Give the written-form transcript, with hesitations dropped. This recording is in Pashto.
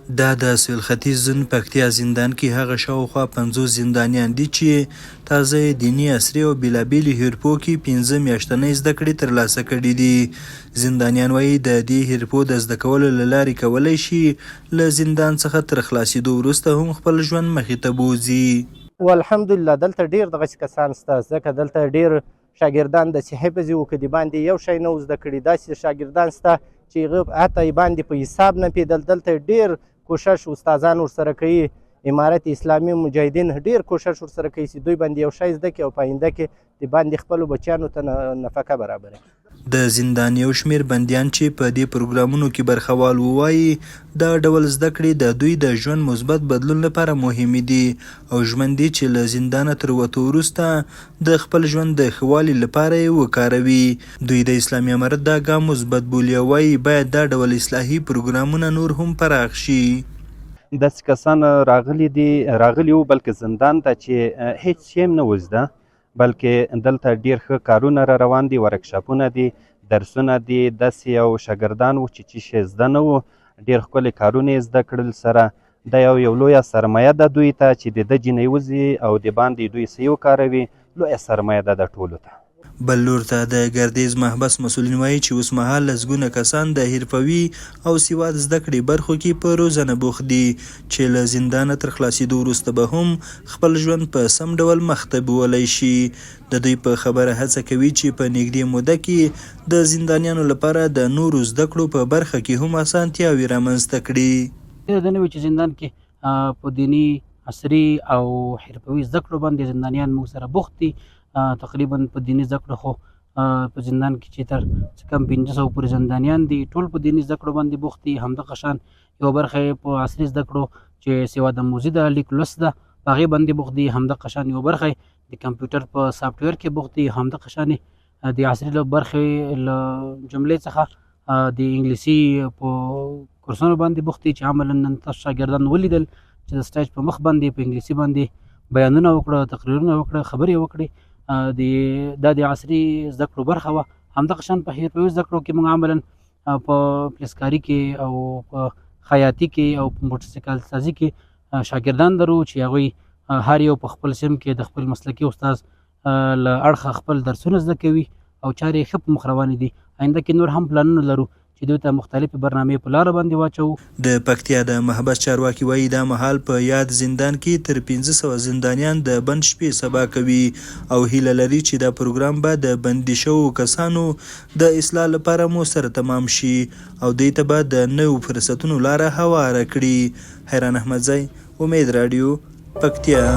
دا د سویل ختیځ زون پکتیا زندان کې هغه شاوخوا 50 زندانیان دي چې تازه دیني عصري او بېلابېلې حرفو کې 15 میاشتنۍ زده کړې ترلاسه کړي دي. زندانیان وایي د دې حرفو د زده کولو له لارې کولی شي له زندان څخه تر خلاصېدو وروسته هم خپل ژوند مخې ته بوځي. والحمدلله دلته ډېر دغسې کسان شته، ځکه دلته ډېر شاګردان د حفظ وي که د باندې یو شی نه و زده کړي، داسې شاګردان شته چې هغه حتی باندې په حساب نه پوهېدل. دلته ډېر کوشش استادان ورسره کوي، امارت اسلامي مجاهدین ډېر کوشش ورسره کوي چې دوی باندې یو شی زده کړي او په آینده کې د باندې خپلو بچیانو ته نفقه برابره کړي. د زندان یو شمېر بندیان چې په دې پروګرامونو کې برخوال ووایي دا ډول زده کړې د دوی د ژوند مثبت بدلون لپاره مهمې دي او ژمن دي چې له زندانه تر وتو وروسته د خپل ژوند د ښه والي لپاره یې وکاروي. دوی د اسلامي امارت دا ګام مثبت بولي او وایي باید دا ډول اصلاحي پروګرامونه نور هم پراخ شي. داسې کسان راغلي وو بلکې زندان ته چې هیڅ شی هم نه و زده، بلکې دلته ډېر ښه کارونه را روان دي، ورکشاپونه دي، درسونه دي. داسې یو شاګردان وو چې شی زده نه وو، ډېر ښکلي کارونه یې زده کړل. سره دا یو لویه سرمایه ده دوی ته چې د ده جینۍ وځي او د باندې دوی څه وکاروي، لویه سرمایه ده د ټولو ته. بل لور ته د ګردیز محبس مسؤلین وایي چې اوس مهال لسګونه کسان د حرفوي او سواد زده کړې برخو کې په روزنه بوخت دي چې له زندانه تر خلاصېدو وروسته به هم خپل ژوند په سم ډول مخ ته بیولی شي. د دوی په خبره هڅه کوي چې په نږدې موده کې د زندانیانو لپاره د نورو زده کړو په برخه کې هم اسانتیاوې رامنځته کړي. دا نه وي چې زندان کې په دیني عصري او حرفوي زده کړو باندې زندانیان موږ سره بوخت دي. تقریبا په دیني زده کړو خو په زندان کې چې تر څه کم 500 پورې زندانیان دي، ټول په دیني زده کړو باندې بوخت دي. همدغه شان یوه برخه یې په عصري زده کړو چې سواد آموزي ده، لیک لوست ده، په هغې باندې بوخت دي. همدغه شان یوه برخه د کمپیوټر په سافټویر کې بوخت دي. همدغه شان د عصري برخې له جملې څخه د انګلیسي په کورسونو باندې بوخت دي چې عملا نن تاسو شاګردان ولیدل چې د سټیج په مخ باندې په انګلیسي باندې بیانونه وکړه، تقریرونه وکړه، خبرې وکړې. دا د عصري زده کړو برخه وه. همدغه شان په حرفوي زده کړو کې موږ عملا په پلیسکاري کې او په خیاطي کې او په موټرسایکل سازي کې شاګردان لرو چې هغوی هر یو په خپل سیم کې د خپل مسلکي استاذ له اړخه خپل درسونه زده کوي او چارې یې ښه په مخ روانې دي. آینده کې نور هم پلانونه لرو چې دوی ته مختلفې برنامې په لاره باندې واچوو. د پکتیا د محبس چارواکي وایي دا مهال په یاد زندان کې تر 1500 زندانیان د بند شپې سبا کوي او هیله لري چې دا پروګرام به د بندي شوو کسانو د اصلاح لپاره مو سره تمام شي او دوی ته به د نوو فرصتونو لاره هواره کړي. حیران احمدزی، امید رادیو، پکتیا.